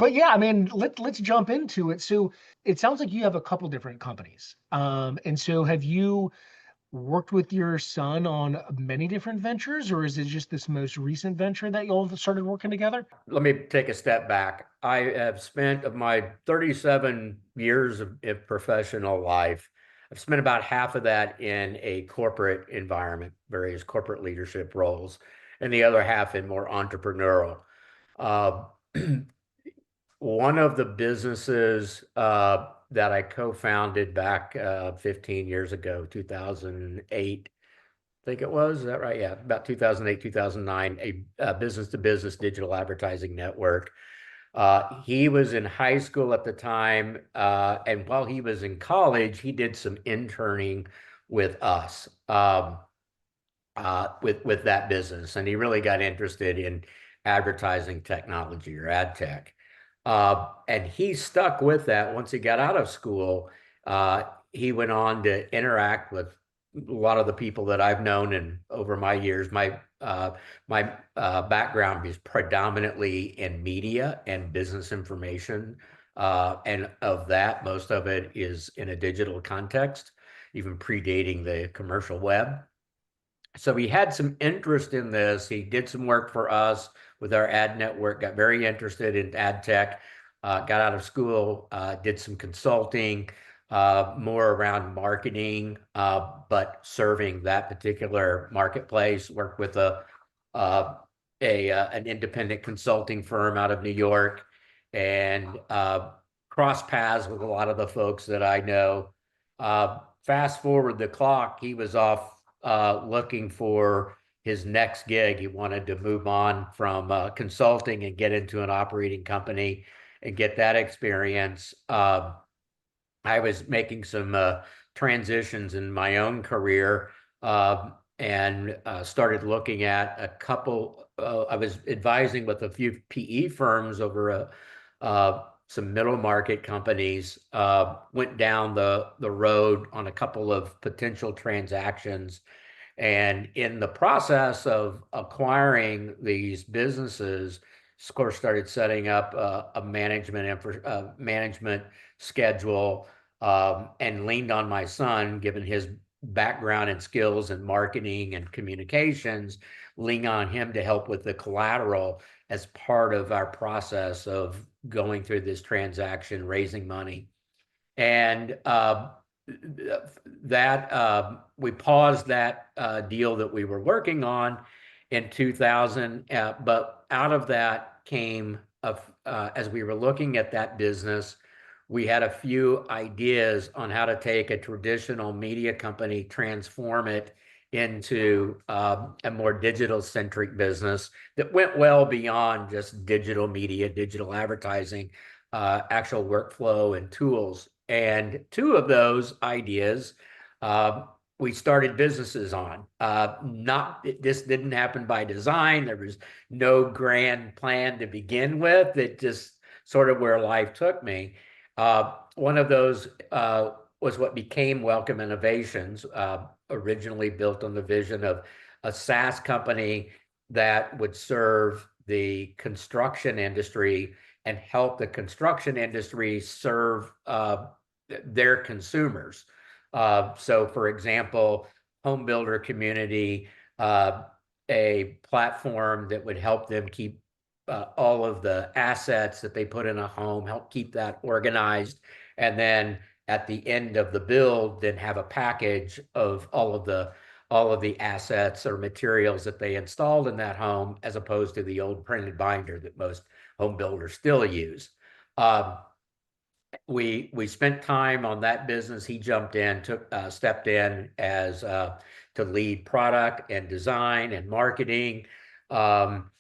But yeah, I mean, let's jump into it. So it sounds like you have a couple different companies. And so have you worked with your son on many different ventures, or is it just this most recent venture that you all started working together? Let me take a step back. I have spent of my 37 years of professional life, I've spent about half of that in a corporate environment, various corporate leadership roles, and the other half in more entrepreneurial. Uh, One of the businesses that I co-founded back 15 years ago, 2008, I think it was. Is that right? Yeah, about 2008, 2009, a business-to-business digital advertising network. He was in high school at the time, and while he was in college, he did some interning with us with that business, and he really got interested in advertising technology or ad tech. And he stuck with that once he got out of school. He went on to interact with a lot of the people that I've known and over my years. My background is predominantly in media and business information, and of that, most of it is in a digital context, even predating the commercial web. So he had some interest in this. He did some work for us with our ad network, got very interested in ad tech, got out of school, did some consulting, more around marketing, but serving that particular marketplace, worked with uh, an independent consulting firm out of New York, and crossed paths with a lot of the folks that I know. Fast forward the clock, he was off looking for his next gig. He wanted to move on from consulting and get into an operating company and get that experience. I was making some transitions in my own career, and started looking at a couple. I was advising with a few PE firms over some middle market companies. Went down the road on a couple of potential transactions, and in the process of acquiring these businesses, of course, started setting up a management schedule, and leaned on my son, given his background and skills in marketing and communications, lean on him to help with the collateral as part of our process of going through this transaction, raising money. And that we paused that deal that we were working on in 2000, but out of that came as we were looking at that business, we had a few ideas on how to take a traditional media company, transform it into a more digital centric business that went well beyond just digital media, digital advertising, actual workflow and tools. And two of those ideas we started businesses on. Not This didn't happen by design. There was no grand plan to begin with. It just sort of where life took me. One of those was what became Welcome Innovations, originally built on the vision of a SaaS company that would serve the construction industry and help the construction industry serve their consumers. So, for example, home builder community, a platform that would help them keep all of the assets that they put in a home, help keep that organized, and then at the end of the build, then have a package of all of the assets or materials that they installed in that home, as opposed to the old printed binder that most home builders still use. Um, we spent time on that business. He jumped in, stepped in as to lead product and design and marketing. Um,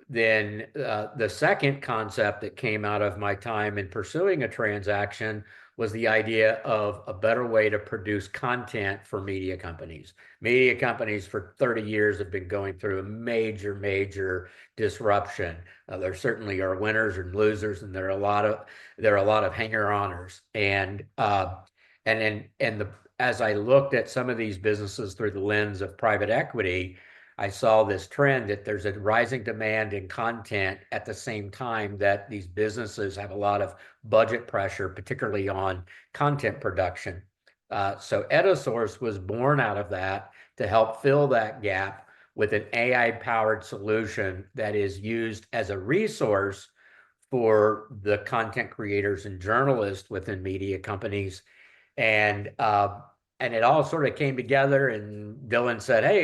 then the second concept that came out of my time in pursuing a transaction was the idea of a better way to produce content for media companies. Media companies for 30 years have been going through a major disruption. There certainly are winners and losers, and there are a lot of hanger-oners. And as I looked at some of these businesses through the lens of private equity, I saw this trend that there's a rising demand in content at the same time that these businesses have a lot of budget pressure, particularly on content production. So Edosource was born out of that to help fill that gap with an AI-powered solution that is used as a resource for the content creators and journalists within media companies. And and it all sort of came together, and Dylan said, "Hey,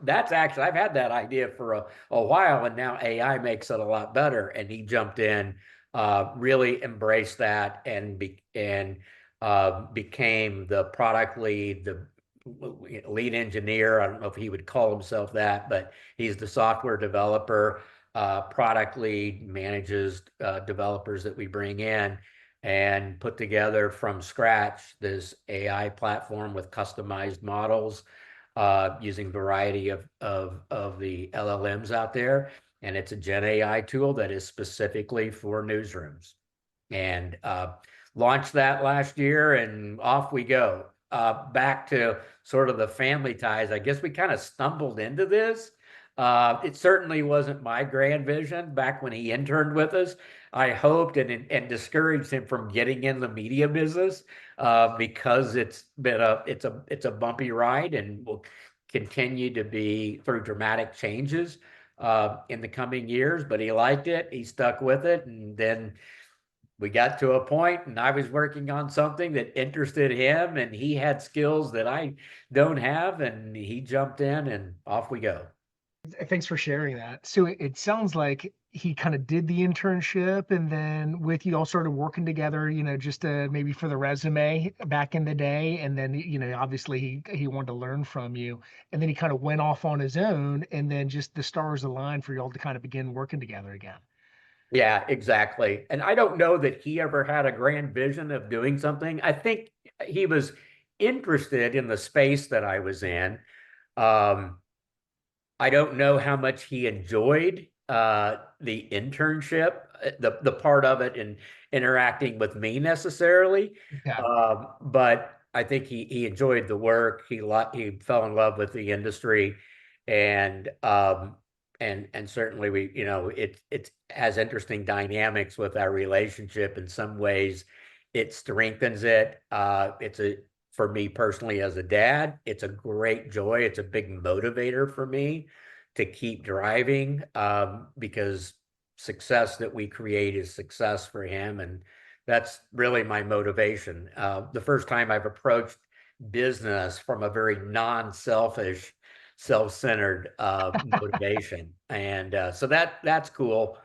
that's actually, I've had that idea for a while, and now AI makes it a lot better." And he jumped in, really embraced that, and became the product lead, the lead engineer. I don't know if he would call himself that, but he's the software developer, product lead, manages developers that we bring in, and put together from scratch this AI platform with customized models, using a variety of the LLMs out there. And it's a Gen AI tool that is specifically for newsrooms. And launched that last year, and off we go. Back to sort of the family ties. I guess we kind of stumbled into this. It certainly wasn't my grand vision back when he interned with us. I hoped and discouraged him from getting in the media business, because it's a bumpy ride, and will continue to be through dramatic changes in the coming years. But he liked it. He stuck with it, and then we got to a point, and I was working on something that interested him, and he had skills that I don't have, and he jumped in, and off we go. Thanks for sharing that. So it sounds like he kind of did the internship, and then with you all started working together, just maybe for the resume back in the day. And then, obviously he wanted to learn from you. And then he kind of went off on his own, and then just the stars aligned for you all to kind of begin working together again. Yeah, exactly. And I don't know that he ever had a grand vision of doing something. I think he was interested in the space that I was in. Um, I don't know how much he enjoyed the internship, the part of it, and interacting with me necessarily. Yeah. But I think he enjoyed the work. He fell in love with the industry, and and certainly it has interesting dynamics with our relationship. In some ways, it strengthens it. It's a For me personally as a dad, it's a great joy. It's a big motivator for me to keep driving, because success that we create is success for him. And that's really my motivation. The first time I've approached business from a very non-selfish, self-centered motivation. And so that's cool.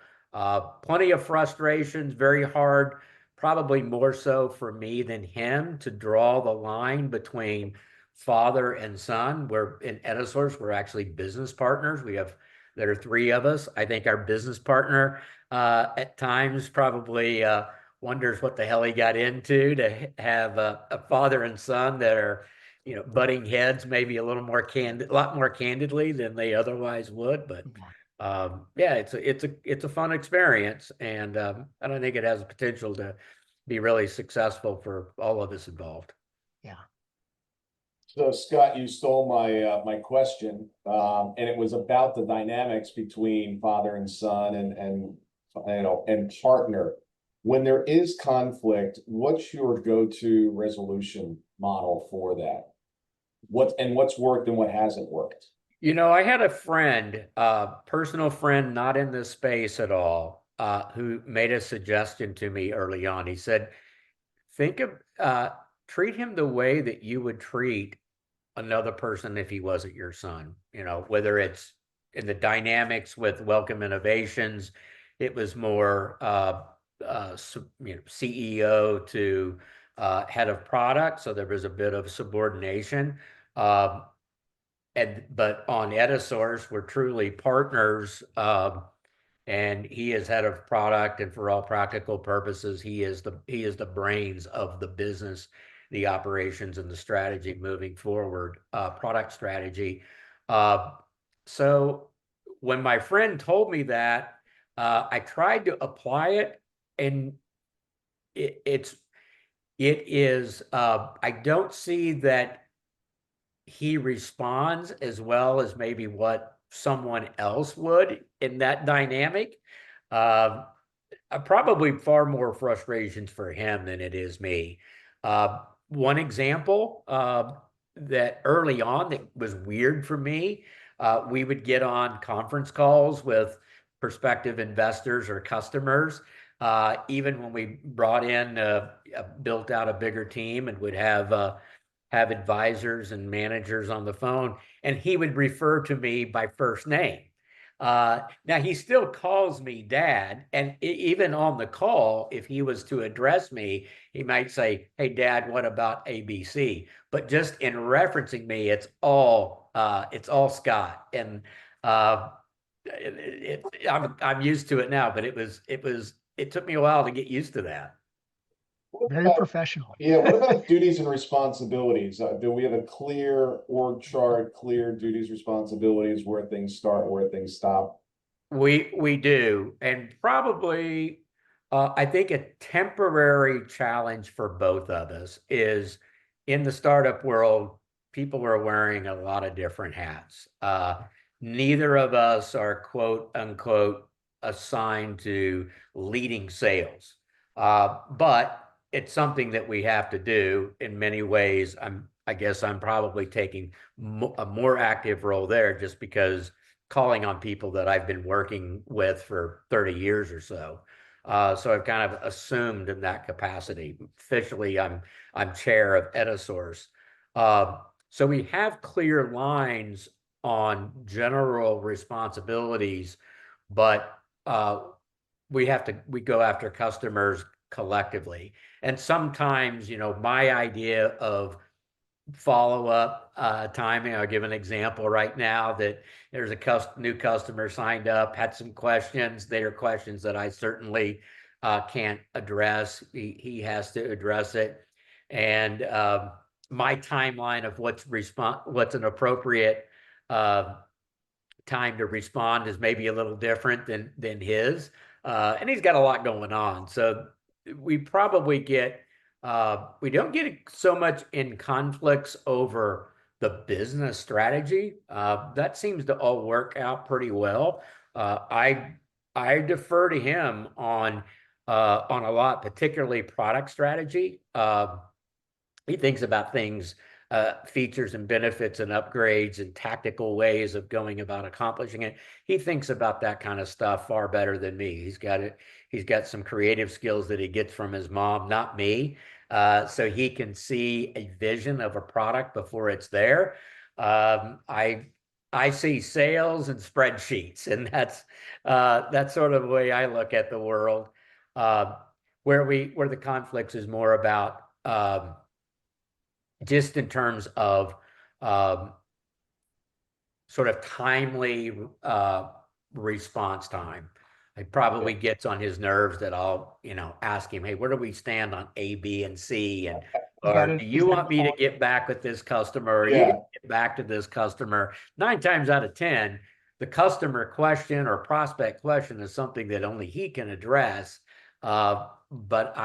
Plenty of frustrations, very hard, probably more so for me than him, to draw the line between father and son. We're in Edosource, we're actually business partners. There are three of us. I think our business partner at times probably wonders what the hell he got into to have a father and son that are, butting heads maybe a lot more candidly than they otherwise would. But yeah, it's a fun experience, and I don't think it has the potential to be really successful for all of us involved. Yeah. So Scott, you stole my question, and it was about the dynamics between father and son and partner. When there is conflict, what's your go-to resolution model for that? What's worked and what hasn't worked? I had a friend, personal friend, not in this space at all, who made a suggestion to me early on. He said, think of treat him the way that you would treat another person if he wasn't your son. Whether it's in the dynamics with Welcome Innovations, it was more CEO to head of product, so there was a bit of subordination. Um, but on Edosource, we're truly partners. And he is head of product, and for all practical purposes, he is the brains of the business, the operations, and the strategy moving forward, product strategy. So when my friend told me that, I tried to apply it, and it is I don't see that he responds as well as maybe what someone else would in that dynamic. Um, Probably far more frustrations for him than it is me. One example that early on that was weird for me, we would get on conference calls with prospective investors or customers. Even when we brought in, built out a bigger team and would have advisors and managers on the phone, and he would refer to me by first name. Now he still calls me dad, and even on the call, if he was to address me, he might say, "Hey, Dad, what about ABC?" But just in referencing me, it's all Scott, and uh, I'm used to it now. But it took me a while to get used to that. What Very about, professional. yeah, what about duties and responsibilities? Do we have a clear org chart, clear duties, responsibilities, where things start, where things stop? We do, and probably I think a temporary challenge for both of us is in the startup world, people are wearing a lot of different hats. Neither of us are quote unquote assigned to leading sales, but it's something that we have to do in many ways. I guess I'm probably taking a more active role there just because calling on people that I've been working with for 30 years or so. So I've kind of assumed in that capacity. Officially, I'm chair of Edosource. So we have clear lines on general responsibilities, but we go after customers collectively. And sometimes, my idea of follow-up timing. I'll give an example right now that there's a new customer signed up, had some questions. They are questions that I certainly can't address. He has to address it. And my timeline of what's an appropriate uh, time to respond is maybe a little different than his. And he's got a lot going on. So we probably we don't get so much in conflicts over the business strategy. That seems to all work out pretty well. I defer to him on a lot, particularly product strategy. He thinks about things, features and benefits and upgrades and tactical ways of going about accomplishing it. He thinks about that kind of stuff far better than me. He's got it. He's got some creative skills that he gets from his mom, not me. So he can see a vision of a product before it's there. I see sales and spreadsheets, and that's sort of the way I look at the world. Uh, where the conflicts is more about just in terms of um, sort of timely response time. It probably gets on his nerves that I'll, ask him, "Hey, where do we stand on A, B, and C?" And or do Is you that want me to get back with this customer? Or are you going Yeah, to get back to this customer? 9 times out of 10, the customer question or prospect question is something that only he can address. But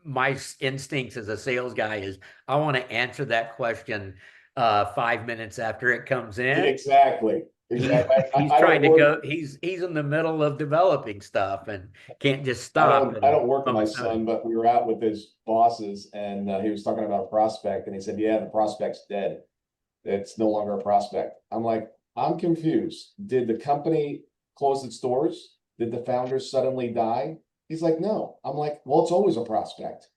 my instincts as a sales guy is I want to answer that question 5 minutes after it comes yeah, in. exactly. He's Exactly. he's I don't trying to work. go. He's in the middle of developing stuff and can't just I stop don't. I and don't work with my focus on it. son, but we were out with his bosses, and he was talking about a prospect, and he said, "Yeah, the prospect's dead. It's no longer a prospect." I'm like, I'm confused. Did the company close its doors? Did the founders suddenly die? He's like, no. I'm like, well, it's always a prospect.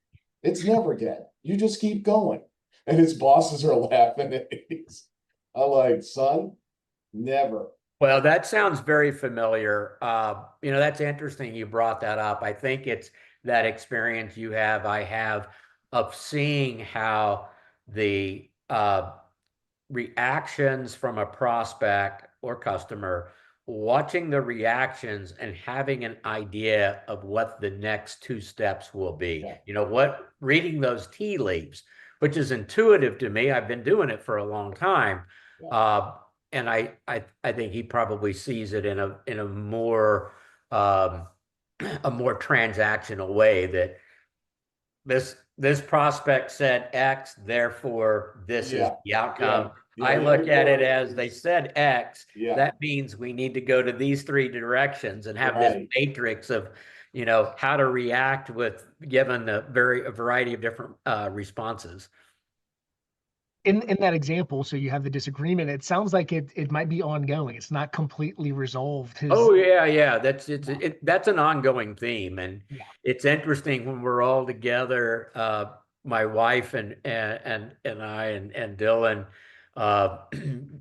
It's never dead. You just keep going. And his bosses are laughing at me. I'm like, son, never. Well, that sounds very familiar. That's interesting you brought that up. I think it's that experience I have of seeing how the reactions from a prospect or customer, watching the reactions and having an idea of what the next two steps will be. Yeah, Reading those tea leaves, which is intuitive to me. I've been doing it for a long time. yeah, Uh, and I think he probably sees it in um, a more transactional way that this prospect said X, therefore this is yeah, the yeah. outcome. I look at it as they said X, Yeah, that means we need to go to these three directions and have this right. matrix of, you know, how to react with given a variety of different responses. In that example, so you have the disagreement. It sounds like it might be ongoing. It's not completely resolved. His Oh yeah, yeah. Yeah. That's an ongoing theme, and Yeah. it's interesting when we're all together. My wife and I and Dylan.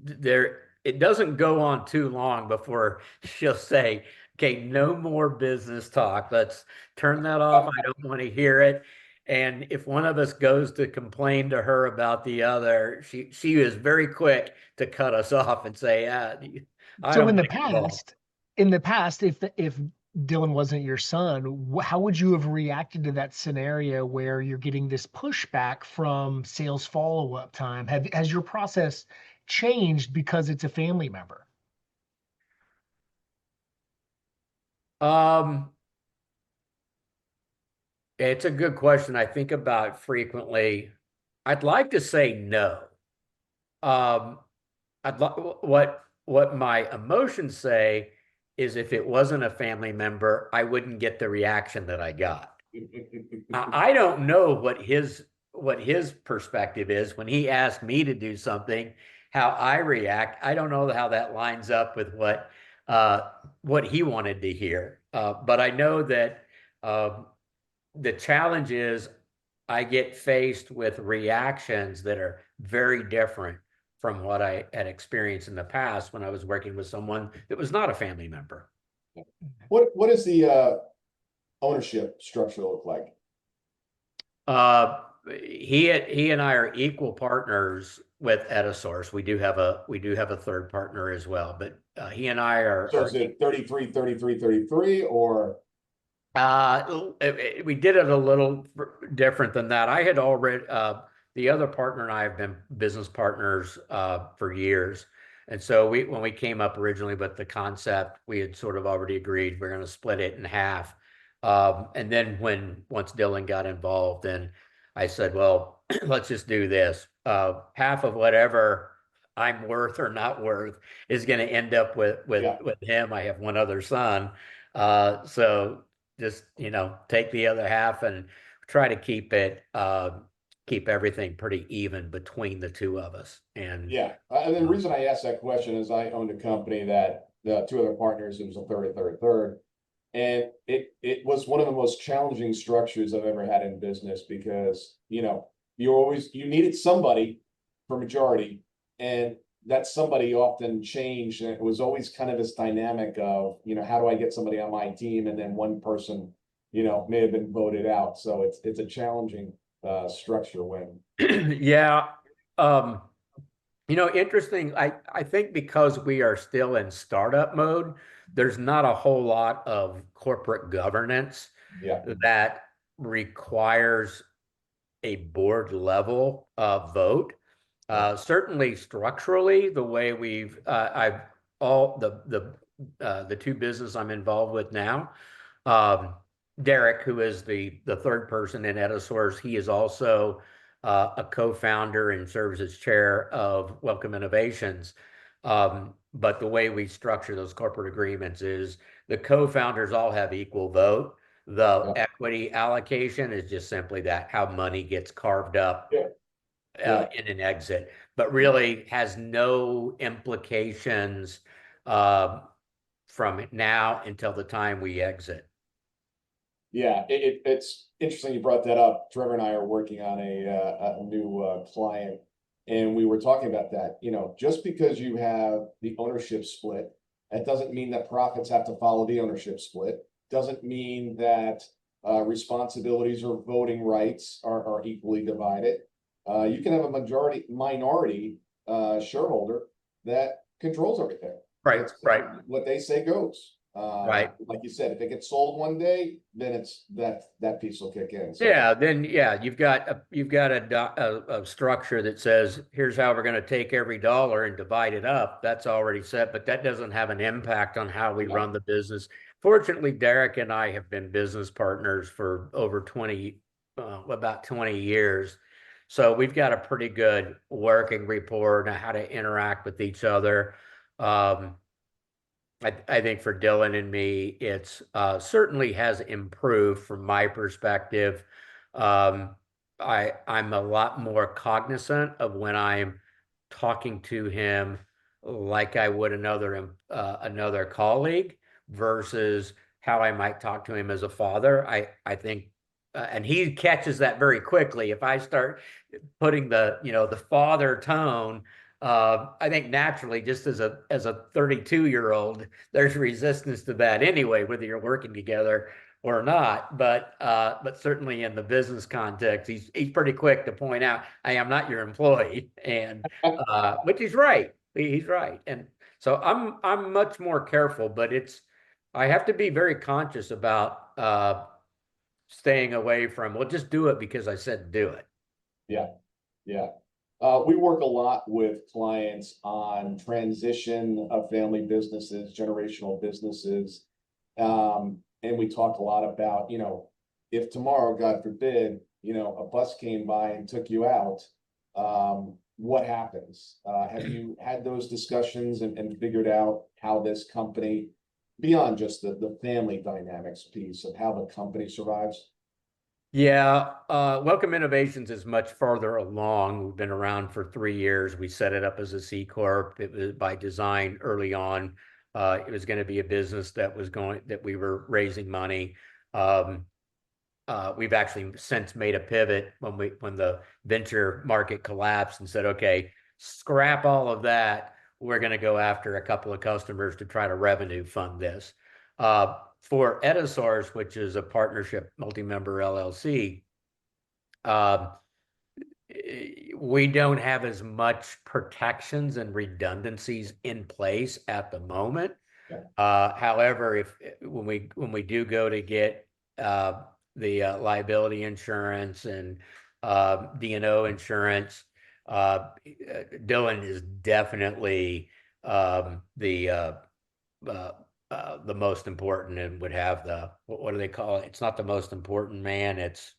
There, it doesn't go on too long before she'll say, "Okay, no more business talk. Let's turn that off. I don't want to hear it." And if one of us goes to complain to her about the other, she is very quick to cut us off and say, "I So don't want to get involved." in the past, if Dylan wasn't your son, how would you have reacted to that scenario where you're getting this pushback from sales follow-up time? Has your process changed because it's a family member? Um, it's a good question. I think about frequently. I'd like to say no. Um, I'd like what my emotions say is if it wasn't a family member, I wouldn't get the reaction that I got. I don't know what his perspective is when he asked me to do something, how I react. I don't know how that lines up with what he wanted to hear. But I know that the challenge is I get faced with reactions that are very different from what I had experienced in the past when I was working with someone that was not a family member. What is the ownership structure look like? He and I are equal partners with Edosource. We do have a third partner as well, but he and I So is it 33, 33, 33, or we did it a little different than that. I had already, the other partner and I have been business partners for years. And so when we came up originally with the concept, we had sort of already agreed we're going to split it in half. And then once Dylan got involved, then I said, well, let's just do this. Half of whatever I'm worth or not worth is going to end up yeah, with him. I have one other son. So just take the other half and try to keep everything pretty even between the two of us. And yeah. And then the reason I asked that question is I owned a company that the two other partners, it was a third, a third, a third. And it was one of the most challenging structures I've ever had in business because, you needed somebody for majority, and that somebody often changed. And it was always kind of this dynamic of, how do I get somebody on my team? And then one person, may have been voted out. So it's a challenging structure when yeah. um Interesting. I think because we are still in startup mode, there's not a whole lot of corporate governance yeah, that requires a board level vote. yeah, Certainly structurally, the way I've all the two business I'm involved with now. Um, Derek, who is the third person in Edosource, he is also a co-founder and serves as chair of Welcome Innovations. But the way we structure those corporate agreements is the co-founders all have equal vote. The yeah, equity allocation is just simply that how money gets carved up yeah, yeah. in an exit, but really has no implications uh, from now until the time we exit. Yeah, it's interesting you brought that up. Trevor and I are working on a new client, and we were talking about that. Just because you have the ownership split, that doesn't mean that profits have to follow the ownership split. Doesn't mean that responsibilities or voting rights are equally divided. You can have a minority shareholder that controls everything. Right, It's right, what they say goes. right. Like you said, if it gets sold one day, then it's that piece will kick in. So Yeah, then yeah, you've got a structure that says here's how we're going to take every dollar and divide it up. That's already set, but that doesn't have an impact on how we yeah, run the business. Fortunately, Derek and I have been business partners for over 20, about 20 years. So we've got a pretty good working rapport on how to interact with each other. Um, I think for Dylan and me, it's certainly has improved from my perspective. Um, I'm a lot more cognizant of when I'm talking to him like I would another colleague versus how I might talk to him as a father. I think, and he catches that very quickly. If I start putting the father tone, I think naturally, just as a 32-year-old, there's resistance to that anyway, whether you're working together or not. But certainly in the business context, he's pretty quick to point out, I am not your employee, and which he's right. He's right, and so I'm much more careful. But I have to be very conscious about staying away from, well, just do it because I said do it. Yeah, yeah. We work a lot with clients on transition of family businesses, generational businesses. And we talk a lot about, if tomorrow, God forbid, a bus came by and took you out, what happens? Have you had those discussions and figured out how this company, beyond just the family dynamics piece of how the company survives? Yeah, Welcome Innovations is much further along. We've been around for 3 years. We set it up as a C Corp. It was by design early on. It was going to be a business that we were raising money. Um, we've actually since made a pivot when the venture market collapsed and said, okay, scrap all of that. We're going to go after a couple of customers to try to revenue fund this. For Edosource, which is a partnership multi-member LLC, um, we don't have as much protections and redundancies in place at the moment. Yeah. However, if when we do go to get the liability insurance and D&O insurance, Dylan is definitely the most what do they call it? It's not the most important man. It's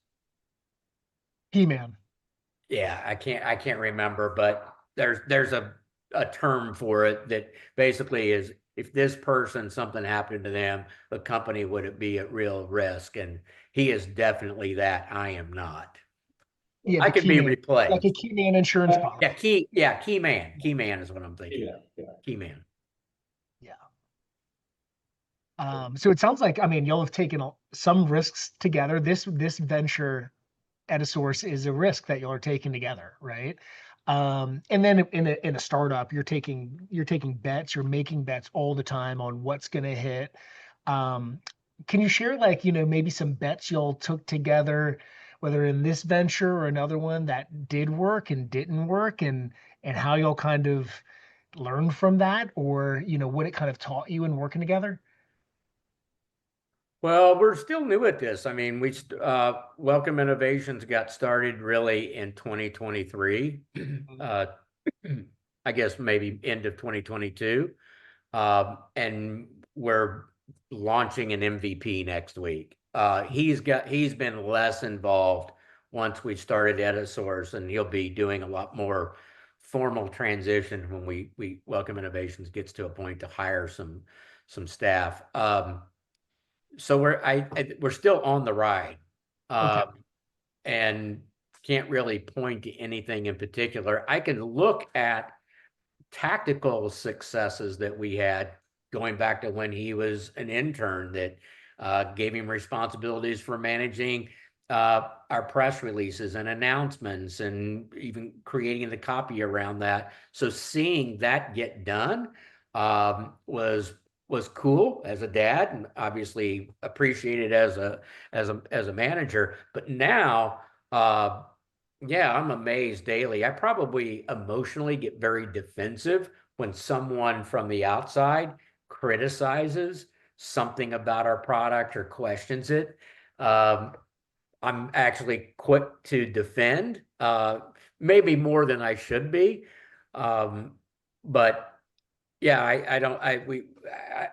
He-Man. yeah, I can't remember, but there's a term for it that basically is if this person something happened to them, the company would be at real risk, and he is definitely that. I am not. Yeah, I the can be Key-Man, like a replaced. Key-Man insurance policy. Key man is what I'm thinking. Yeah, yeah. Key man. Yeah. So it sounds like, I mean, y'all have taken some risks together. This venture at a source is a risk that y'all are taking together, right? And then in a startup, you're taking bets, you're making bets all the time on what's going to hit. Can you share, like, maybe some bets y'all took together, whether in this venture or another one that did work and didn't work, and how y'all kind of learned from that, or what it kind of taught you in working together? Well, we're still new at this. I mean, Welcome Innovations got started really in 2023. Uh, I guess maybe end of 2022. And we're launching an MVP next week. He's been less involved once we started Edosource, and he'll be doing a lot more formal transition when we Welcome Innovations gets to a point to hire some staff. So we're still on the ride, Okay. and can't really point to anything in particular. I can look at tactical successes that we had going back to when he was an intern that gave him responsibilities for managing our press releases and announcements and even creating the copy around that. So seeing that get done was cool as a dad, and obviously appreciated as a manager. But now, yeah, I'm amazed daily. I probably emotionally get very defensive when someone from the outside criticizes something about our product or questions it. Um, I'm actually quick to defend, maybe more than I should be. Um, but yeah, I don't.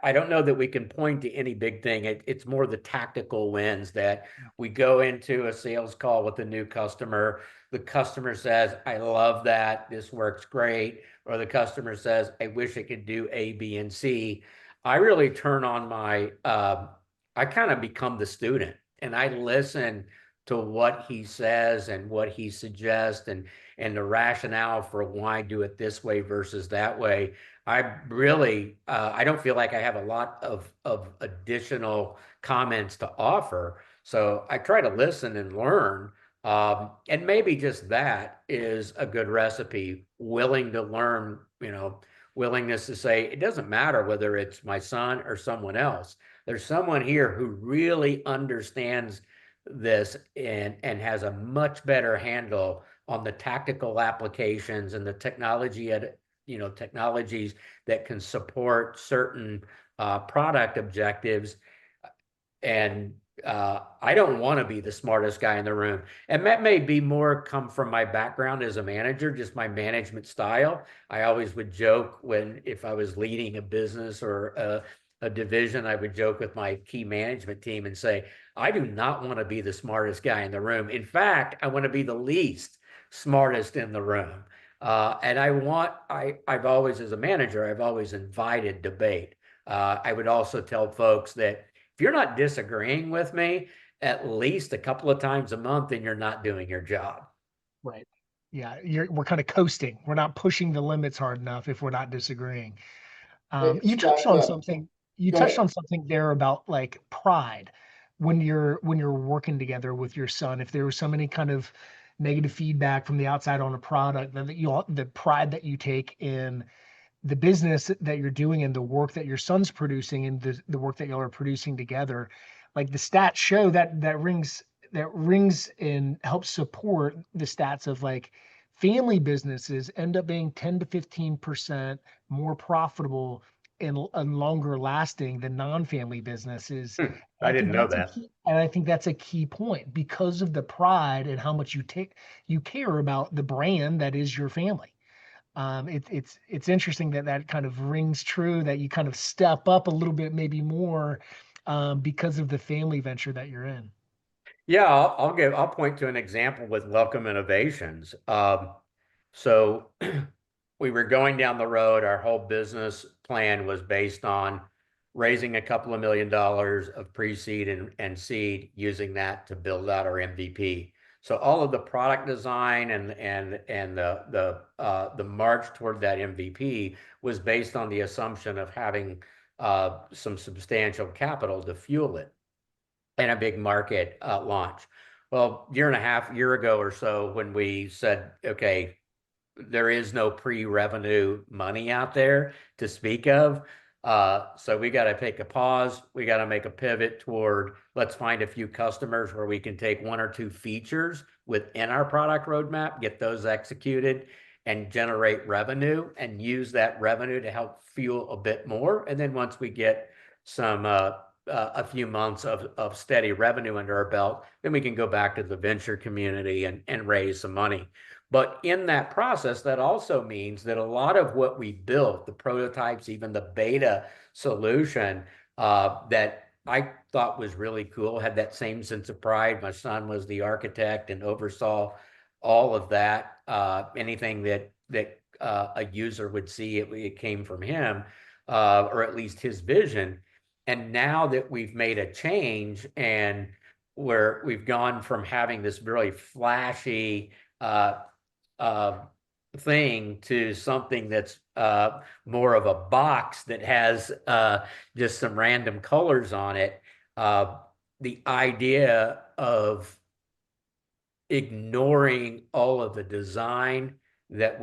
I don't know that we can point to any big thing. It's more the tactical wins that we go into a sales call with a new customer. The customer says, I love that. This works great. Or the customer says, I wish I could do A, B, and C. I really turn on I kind of become the student and I listen to what he says and what he suggests and the rationale for why do it this way versus that way. I don't feel like I have a lot of additional comments to offer. So I try to listen and learn. And maybe just that is a good recipe, willing to learn, willingness to say, it doesn't matter whether it's my son or someone else. There's someone here who really understands this and has a much better handle on the tactical applications and the technologies that can support certain product objectives. And I don't want to be the smartest guy in the room. And that may be more come from my background as a manager, just my management style. I always would joke if I was leading a business or a division, I would joke with my key management team and say, I do not want to be the smartest guy in the room. In fact, I want to be the least smartest in the room. And I've always, as a manager, I've always invited debate. I would also tell folks that if you're not disagreeing with me at least a couple of times a month, then you're not doing your job. Right. Yeah, we're kind of coasting. We're not pushing the limits hard enough if we're not disagreeing. Hey, You touched Scott, on something. You go touched ahead. on something there about like pride when you're working together with your son. If there was so many kind of negative feedback from the outside on a product, then the pride that you take in the business that you're doing and the work that your son's producing and the work that y'all are producing together, like the stats show that rings and helps support the stats of like family businesses end up being 10 to 15% more profitable and longer lasting than non-family businesses. And I I didn't think know that's a that. key, and I think that's a key point because of the pride and how much you care about the brand that is your family. It's interesting that that kind of rings true, that you kind of step up a little bit, maybe more, because of the family venture that you're in. Yeah, I'll point to an example with Welcome Innovations. So we were going down the road. Our whole business plan was based on raising a couple of $1 million of pre-seed and seed, using that to build out our MVP. So all of the product design and the march toward that MVP was based on the assumption of having some substantial capital to fuel it and a big market launch. Well, year and a half, year ago or so, when we said, okay, there is no pre-revenue money out there to speak of. So we got to take a pause. We got to make a pivot toward let's find a few customers where we can take one or two features within our product roadmap, get those executed and generate revenue and use that revenue to help fuel a bit more. And then once we get some a few months of steady revenue under our belt, then we can go back to the venture community and raise some money. But in that process, that also means that a lot of what we built, the prototypes, even the beta solution that I thought was really cool, had that same sense of pride. My son was the architect and oversaw all of that. Anything that a user would see, it came from him, or at least his vision. And now that we've made a change and where we've gone from having this really flashy uh, thing to something that's more of a box that has just some random colors on it. The idea of ignoring all of the design that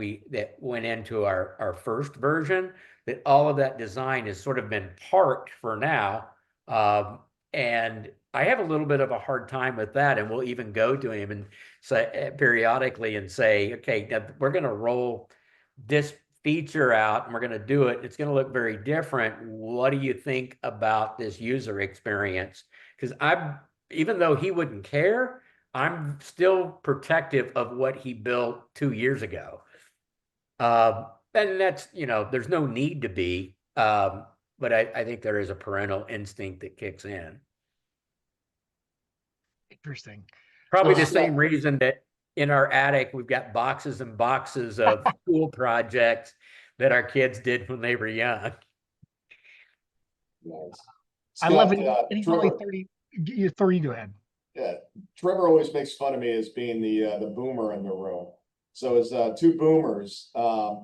went into our first version, that all of that design has sort of been parked for now. And I have a little bit of a hard time with that. And we'll even go to him and say periodically and say, okay, now we're going to roll this feature out and we're going to do it. It's going to look very different. What do you think about this user experience? Because even though he wouldn't care, I'm still protective of what he built 2 years ago. And that's, there's no need to be. but I think there is a parental instinct that kicks in. Interesting. Probably So the Scott, same reason that in our attic, we've got boxes and boxes of school projects that our kids did when they were young. nice. I love Scott, it. And he's only Trevor, 30. You're 30, go ahead. yeah, Trevor always makes fun of me as being the boomer in the room. So as two boomers,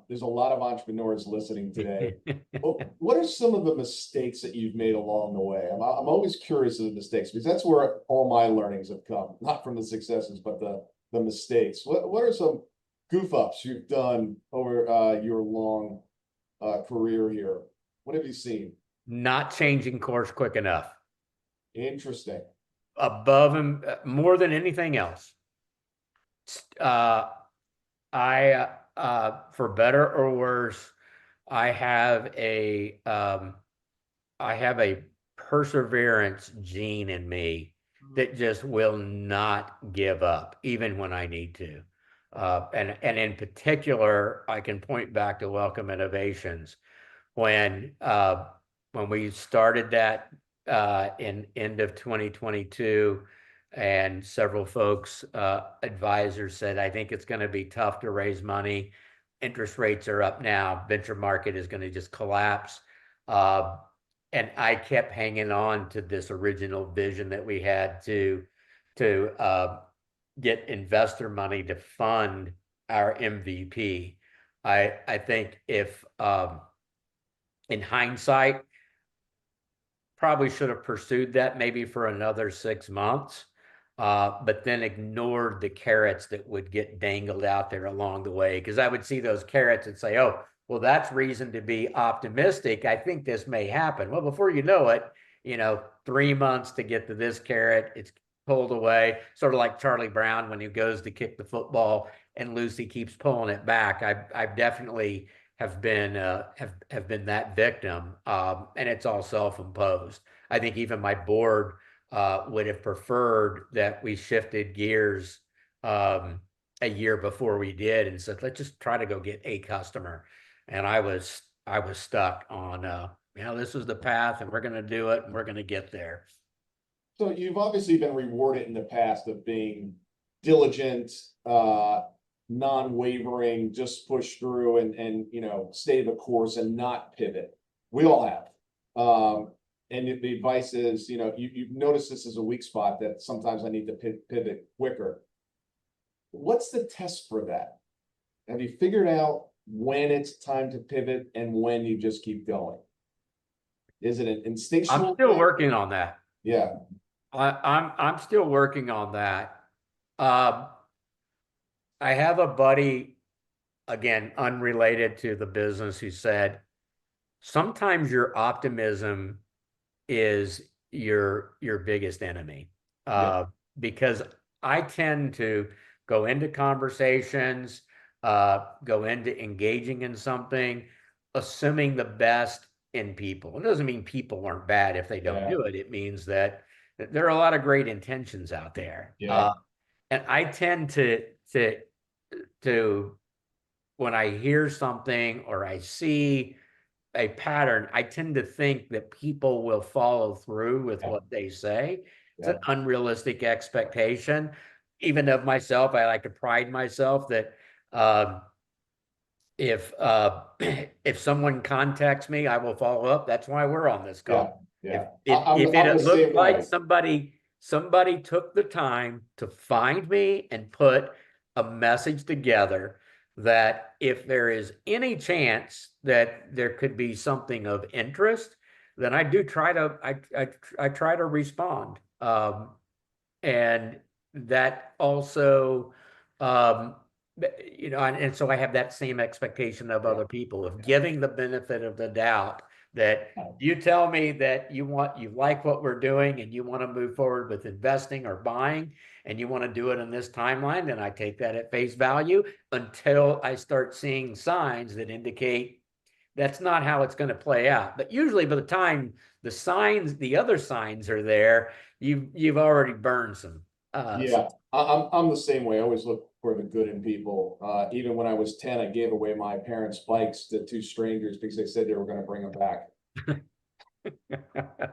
there's a lot of entrepreneurs listening today. Well, what are some of the mistakes that you've made along the way? I'm always curious of the mistakes because that's where all my learnings have come, not from the successes, but the mistakes. What are some goof ups you've done over your long career here? What have you seen? Not changing course quick enough. Interesting. Above and more than anything else. Uh, for better or worse, I have a perseverance gene in me that just will not give up, even when I need to. And in particular, I can point back to Welcome Innovations when when we started that in end of 2022, and several folks, advisors said, I think it's going to be tough to raise money. Interest rates are up now. Venture market is going to just collapse. Uh, and I kept hanging on to this original vision that we had to get investor money to fund our MVP. I think if in hindsight, probably should have pursued that maybe for another 6 months, but then ignored the carrots that would get dangled out there along the way. Because I would see those carrots and say, oh, well, that's reason to be optimistic. I think this may happen. Well, before you know it, 3 months to get to this carrot, it's pulled away, sort of like Charlie Brown when he goes to kick the football and Lucy keeps pulling it back. I've definitely have been that victim, and it's all self-imposed. I think even my board would have preferred that we shifted gears a year before we did and said, let's just try to go get a customer. And I was stuck on this is the path, and we're going to do it, and we're going to get there. So you've obviously been rewarded in the past of being diligent, non-wavering, just push through and stay the course and not pivot. We all have. And the advice is, you've noticed this is a weak spot that sometimes I need to pivot quicker. What's the test for that? Have you figured out when it's time to pivot and when you just keep going? Is it an instinctual I'm still thing? working on that. Yeah. I'm still working on that. I have a buddy, again, unrelated to the business, who said, sometimes your optimism is your biggest enemy. Yeah. Because I tend to go into conversations, go into engaging in something, assuming the best in people. It doesn't mean people aren't bad if they don't Yeah. do it. It means that there are a lot of great intentions out there. Yeah. And I tend to when I hear something or I see a pattern, I tend to think that people will follow through with Yeah. what they say. It's Yeah. an unrealistic expectation. Even of myself, I like to pride myself that if if someone contacts me, I will follow up. That's why we're on this Yeah. call. Yeah. If I'm the it looked same like way. somebody took the time to find me and put a message together, that if there is any chance that there could be something of interest, then I do try to I try to respond. And that also, um, and so I have that same expectation of other people, of giving the benefit of the doubt, that you tell me that you like what we're doing and you want to move forward with investing or buying, and you want to do it in this timeline, then I take that at face value until I start seeing signs that indicate that's not how it's going to play out. But usually by the time the other signs are there, you've already burned some. Yeah, I'm the same way. I always look for the good in people. Even when I was 10, I gave away my parents' bikes to two strangers because they said they were going to bring them back.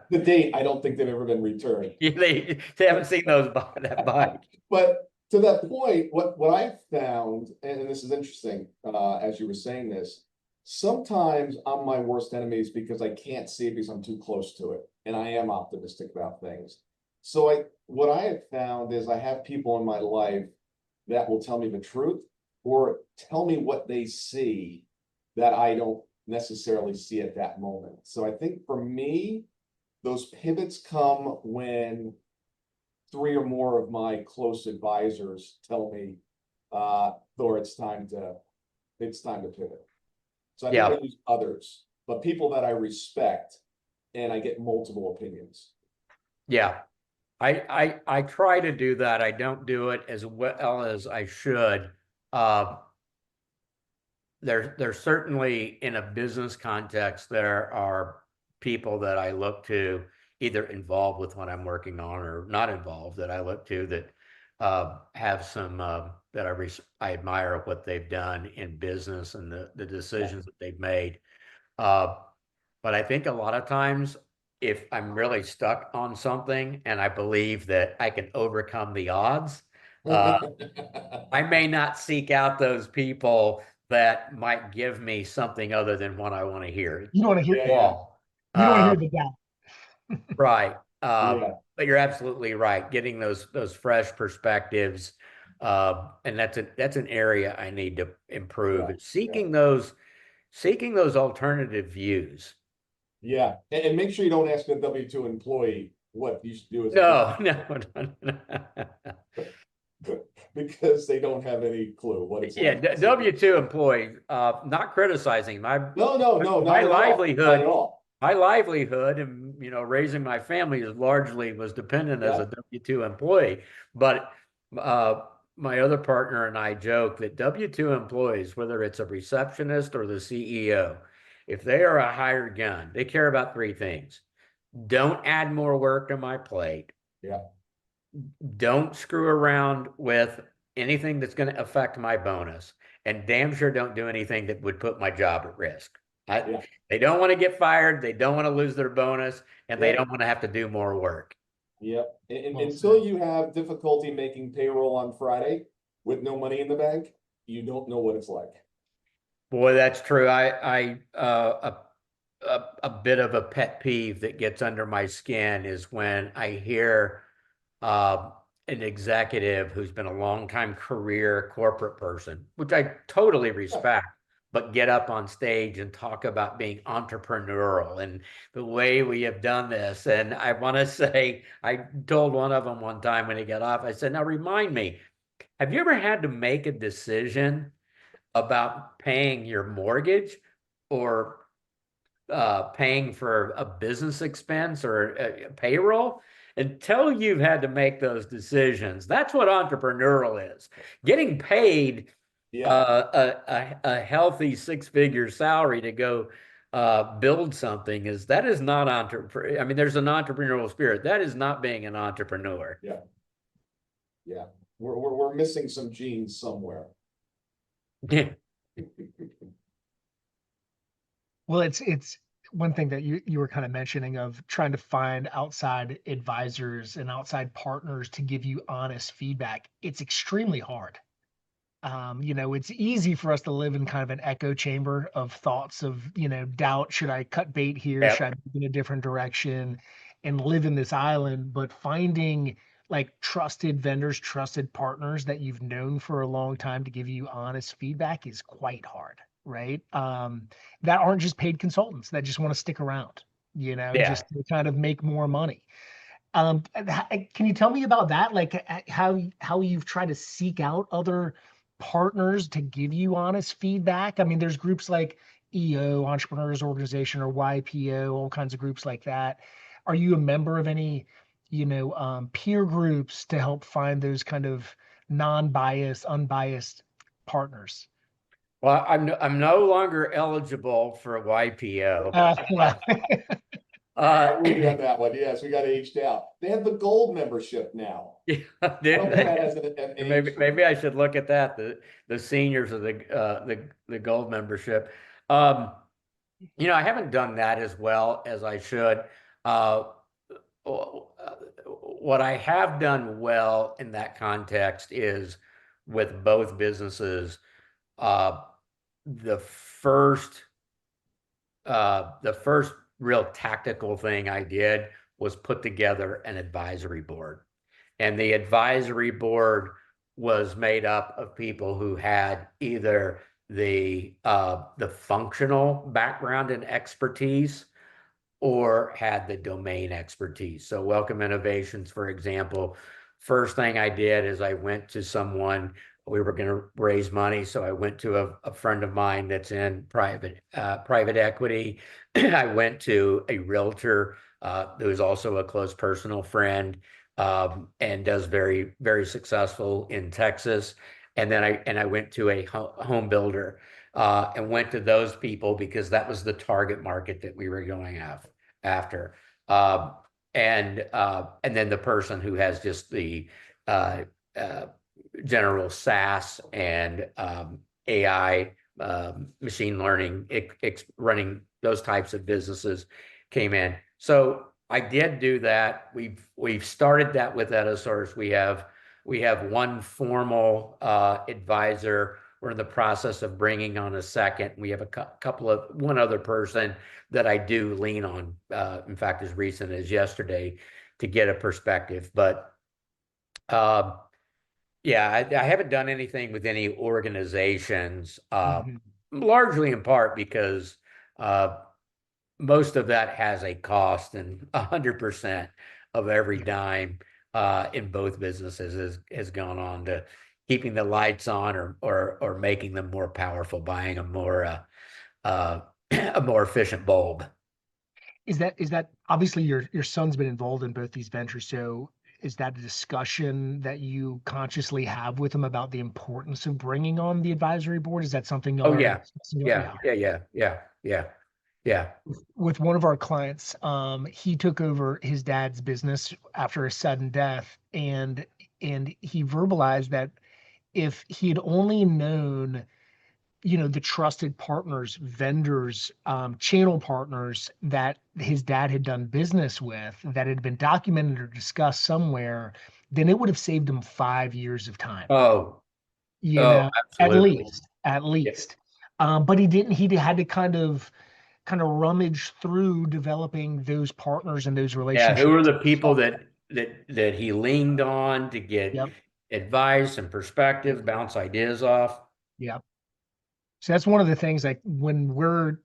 The date, I don't think they've ever been returned. Yeah, they haven't seen that bike. But to that point, what I've found, and this is interesting, as you were saying this, sometimes I'm my worst enemy because I can't see it because I'm too close to it, and I am optimistic about things. So what I have found is I have people in my life that will tell me the truth or tell me what they see that I don't necessarily see at that moment. So I think for me, those pivots come when three or more of my close advisors tell me, Thor, it's time to pivot. So I Yeah, don't use others, but people that I respect, and I get multiple opinions. yeah. I try to do that. I don't do it as well as I should. Uh, there's certainly in a business context, there are people that I look to, either involved with what I'm working on or not involved, that I look to that have some that I admire what they've done in business and the decisions that they've made. Uh, but I think a lot of times, if I'm really stuck on something and I believe that I can overcome the odds, uh, I may not seek out those people that might give me something other than what I want to hear. You don't want to hear Yeah, yeah, Wall. you don't want to hear Um, the doubt. right. yeah, But you're absolutely right. Getting those fresh perspectives, and that's an area I need to improve. yeah, Is yeah. seeking those alternative views. Yeah, and make sure you don't ask a W-2 employee what you should do as a No, business no. because they don't have any clue what it's Yeah, like. W-2 employee, not criticizing No, no, no, my not at all. Not at livelihood, all. my livelihood and raising my family is largely was dependent as a Yeah, W-2 employee. But uh, my other partner and I joke that W-2 employees, whether it's a receptionist or the CEO, if they are a hired gun, they care about three things. Don't add more work to my plate. yeah, Don't screw around with anything that's going to affect my bonus, and damn sure don't do anything that would put my job at risk. yeah, They don't want to get fired, they don't want to lose their bonus, and they yeah, don't want to have to do more work. yeah. Well Until said. you have difficulty making payroll on Friday with no money in the bank, you don't know what it's like. Boy, that's true. A bit of a pet peeve that gets under my skin is when I hear uh, an executive who's been a longtime career corporate person, which I totally Yeah, respect, but get up on stage and talk about being entrepreneurial and the way we have done this. And I want to say, I told one of them one time when he got off, I said, now remind me, have you ever had to make a decision about paying your mortgage or paying for a business expense or payroll? Until you've had to make those decisions, that's what entrepreneurial is. Getting paid yeah, a healthy six-figure salary to go build something that is not entrepreneur. I mean, there's an entrepreneurial spirit. That is not being an entrepreneur. yeah, yeah. We're missing some genes somewhere. Well, it's one thing that you were kind of mentioning of trying to find outside advisors and outside partners to give you honest feedback. It's extremely hard. It's easy for us to live in kind of an echo chamber of thoughts of, doubt. Should I cut bait here? Should I Yep. move in a different direction and live in this island? But finding like trusted vendors, trusted partners that you've known for a long time to give you honest feedback is quite hard, right? That aren't just paid consultants that just want to stick around, Yeah. just to kind of make more money. Can you tell me about that? Like how you've tried to seek out other partners to give you honest feedback? I mean, there's groups like EO, Entrepreneurs Organization, or YPO, all kinds of groups like that. Are you a member of any, peer groups to help find those kind of non-biased, unbiased partners? Well, I'm no longer eligible for a YPO. Yeah. Uh, I'm with you on that one. Yes, we got aged out. They have the gold membership now. yeah, I don't think that has an maybe age. I should look at that. The seniors of the gold membership. Um, I haven't done that as well as I should. Uh, what I have done well in that context is with both businesses, uh, the first the first real tactical thing I did was put together an advisory board. And the advisory board was made up of people who had either the functional background and expertise or had the domain expertise. So Welcome Innovations, for example, first thing I did is I went to someone, we were going to raise money. So I went to a friend of mine that's in private equity. I went to a realtor who is also a close personal friend, and does very, very successful in Texas. And then I went to a home builder, and went to those people because that was the target market that we were going after. Um, and then the person who has just the uh, uh, general SaaS and AI, machine learning, running those types of businesses came in. So I did do that. We've started that with Edosource. We have one formal advisor. We're in the process of bringing on a second. We have one other person that I do lean on. In fact, as recent as yesterday, to get a perspective. But um, yeah, I haven't done anything with any organizations, Mhm. largely in part because uh, most of that has a cost, and 100% of every Yeah. dime in both businesses has gone on to keeping the lights on, or making them more powerful, buying uh, a more efficient bulb. Is that obviously your son's been involved in both these ventures, so is that a discussion that you consciously have with him about the importance of bringing on the advisory board? Is that something y'all Oh are yeah, discussing? yeah, Yeah. yeah, yeah, yeah, yeah, yeah. With one of our clients, he took over his dad's business after a sudden death, and he verbalized that if he had only known, the trusted partners, vendors, channel partners that his dad had done business with, that had been documented or discussed somewhere, then it would have saved him 5 years of time, Oh, you oh, know, at absolutely. least, at Yeah, least. But he didn't, he had to kind of rummage through developing those partners and those yeah. Who are relationships. the people that he leaned on to get Yep. advice and perspective, bounce ideas off? Yep. So that's one of the things, like when we're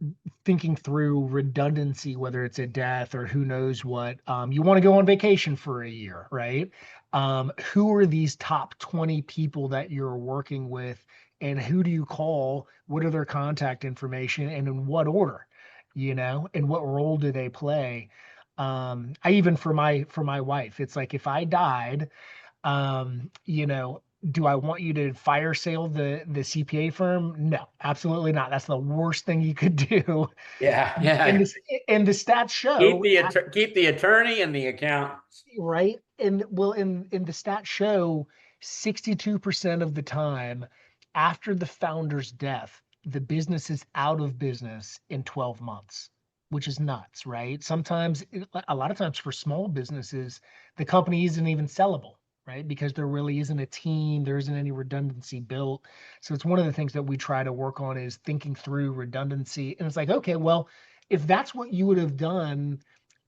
thinking through redundancy, whether it's a death or who knows what, you want to go on vacation for a year, right? Who are these top 20 people that you're working with, and who do you call? What are their contact information, and in what order, and what role do they play? I even for my wife, it's like if I died, do I want you to fire sale the CPA firm? No, absolutely not. That's the worst thing you could do. Yeah, And yeah. this and the stats show, Keep the attorney and the accountants. right? And well, in the stats show, 62% of the time after the founder's death, the business is out of business in 12 months, which is nuts, right? Sometimes, a lot of times for small businesses, the company isn't even sellable, right? Because there really isn't a team, there isn't any redundancy built. So it's one of the things that we try to work on, is thinking through redundancy. And it's like, okay, well, if that's what you would have done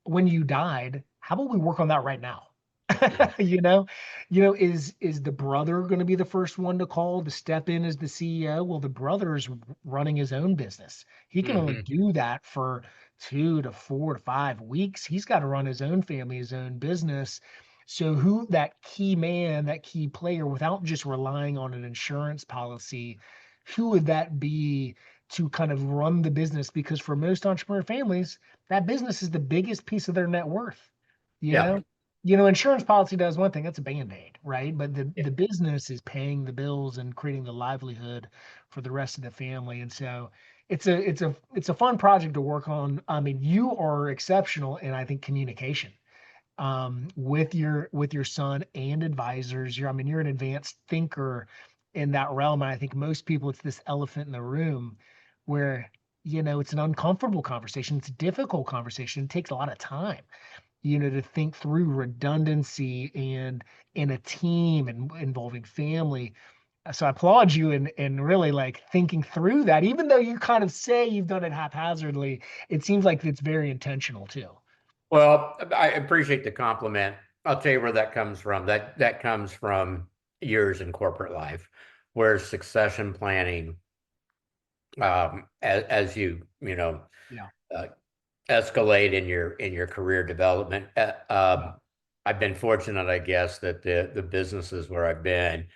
when you died, how about we work on that right now? Yeah. you know, is the brother going to be the first one to call to step in as the CEO? Well, the brother is running his own business. He can only Hmm. do that for 2 to 4 to 5 weeks. He's got to run his own family, his own business. So who that key man, that key player, without just relying on an insurance policy, who would that be to kind of run the business? Because for most entrepreneur families, that business is the biggest piece of their net worth. You Yeah. know, insurance policy does one thing, that's a band-aid, right? But the Yeah. the business is paying the bills and creating the livelihood for the rest of the family. And so it's a fun project to work on. I mean, you are exceptional in, I think, communication, with your son and advisors. You're an advanced thinker in that realm. And I think most people, it's this elephant in the room where it's an uncomfortable conversation. It's a difficult conversation. It takes a lot of time, to think through redundancy and in a team and involving family. So I applaud you in really like thinking through that, even though you kind of say you've done it haphazardly, it seems like it's very intentional too. Well, I appreciate the compliment. I'll tell you where that comes from. That comes from years in corporate life, where succession planning, as Yeah. uh, escalate in your career development. Yeah. I've been fortunate, I guess, that the businesses where I've been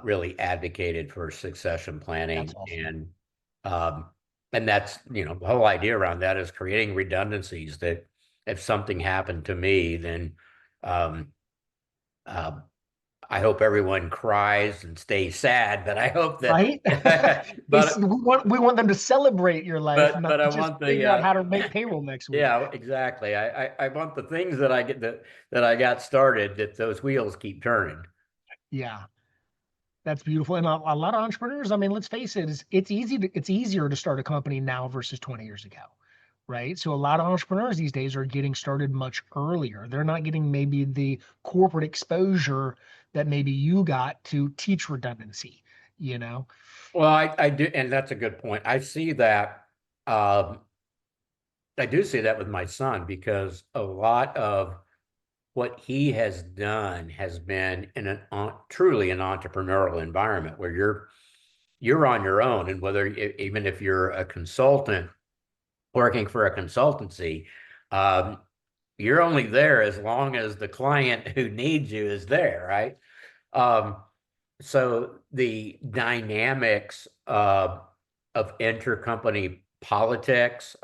really advocated for succession That's planning, awesome. um, and that's the whole idea around that is creating redundancies that if something happened to me, then um, uh, I hope everyone cries and stays sad, but I hope that, Right? but We want them to celebrate your life, not but I just want the figure out how to make payroll next week. yeah, exactly. I want the things that I get that I got started, that those wheels keep turning. Yeah. That's beautiful. And a lot of entrepreneurs, I mean, let's face it, it's easier to start a company now versus 20 years ago. Right. So a lot of entrepreneurs these days are getting started much earlier. They're not getting maybe the corporate exposure that maybe you got to teach redundancy, you know? Well, I do, and that's a good point. I see that. Um, I do see that with my son because a lot of what he has done has been in truly an entrepreneurial environment where you're on your own, and whether even if you're a consultant working for a consultancy, um, you're only there as long as the client who needs you is there, right? Um, so the dynamics of intercompany politics,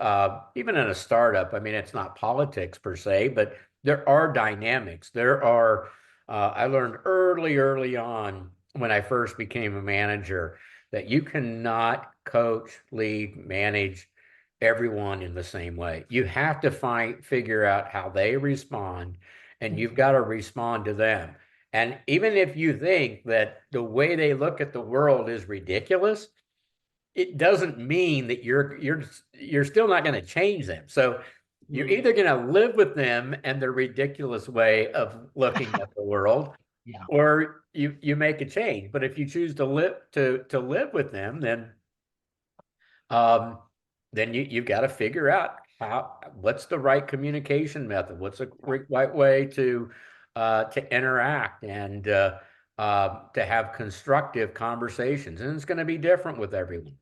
even in a startup, I mean, it's not politics per se, but there are dynamics. I learned early on when I first became a manager that you cannot coach, lead, manage everyone in the same way. You have to figure out how they respond, and you've got Mhm. to respond to them. And even if you think that the way they look at the world is ridiculous, it doesn't mean that you're still not going to change them. So you're Mm. either going to live with them and their ridiculous way of looking at the world, Yeah. or you make a change. But if you choose to live with them, um, then you've got to figure out what's the right communication method, what's the right way to interact and to have constructive conversations, and it's going to be different with everyone.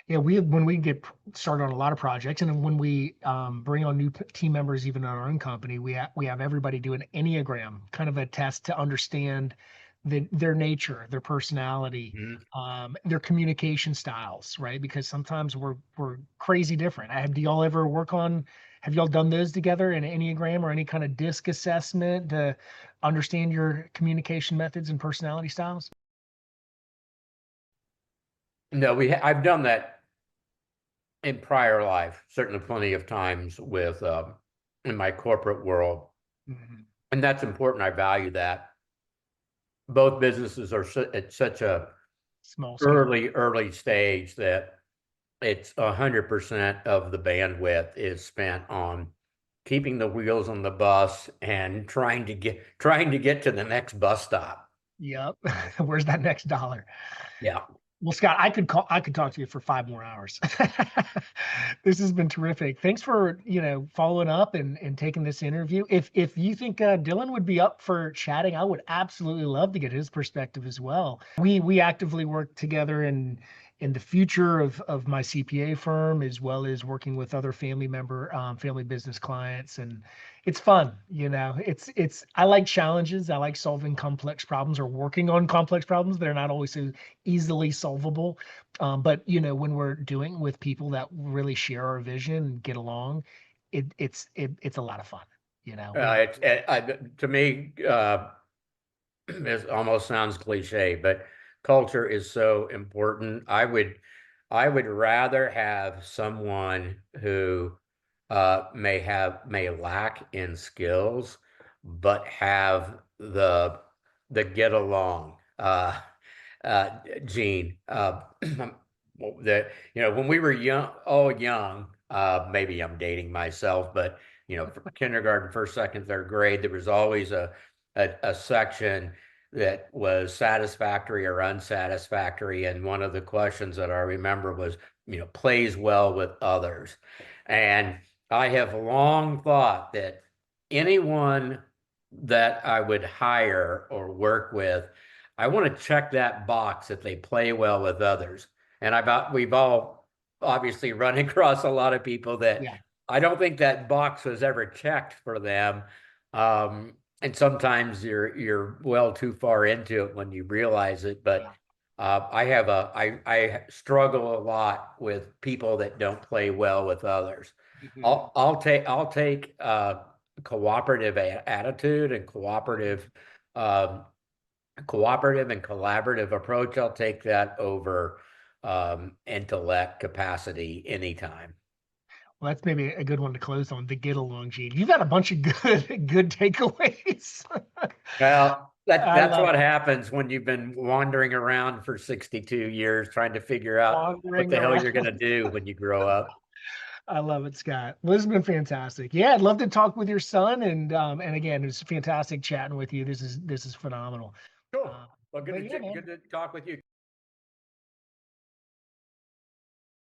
Yeah, when we get started on a lot of projects, and then when we bring on new team members, even in our own company, we have everybody do an Enneagram, kind of a test to understand their nature, their personality, Mhm. their communication styles, right? Because sometimes we're crazy different. Do y'all ever work on? Have y'all done those together in an Enneagram or any kind of disc assessment to understand your communication methods and personality styles? No, I've done that in prior life, certainly plenty of times with in my corporate world, Mhm. and that's important. I value that. Both businesses are at such a Small scale. early stage that it's 100% of the bandwidth is spent on keeping the wheels on the bus and trying to get to the next bus stop. Yep. Where's that next dollar? Yeah. Well, Scott, I could talk to you for 5 more hours. This has been terrific. Thanks for, following up and taking this interview. If you think Dylan would be up for chatting, I would absolutely love to get his perspective as well. We actively work together in the future of my CPA firm, as well as working with other family business clients, and it's fun. I like challenges. I like solving complex problems or working on complex problems. They're not always so easily solvable. But when we're doing with people that really share our vision and get along, it's a lot of fun. To me, it almost sounds cliche, but culture is so important. I would rather have someone who may lack in skills, but have the get along uh, gene. that, when we were young, maybe I'm dating myself, but for kindergarten, first, second, third grade, there was always a section that was satisfactory or unsatisfactory. And one of the questions that I remember was, plays well with others. And I have long thought that anyone that I would hire or work with, I want to check that box that they play well with others. And we've all obviously run across a lot of people that Yeah. I don't think that box was ever checked for them. And sometimes you're well too far into it when you realize it. But I struggle a lot with people that don't play well with others. Mhm. I'll take cooperative attitude and um, cooperative and collaborative approach. I'll take that over intellect capacity anytime. Well, that's maybe a good one to close on, the get along gene. You've got a bunch of good takeaways. Well, I that's love what it. happens when you've been wandering around for 62 years trying to figure out what Wandering the hell around. you're going to do when you grow up. I love it, Scott. Well, this has been fantastic. Yeah, I'd love to talk with your son, and again, it's fantastic chatting with you. This is phenomenal. Cool. Well, But yeah, man. good to talk with you.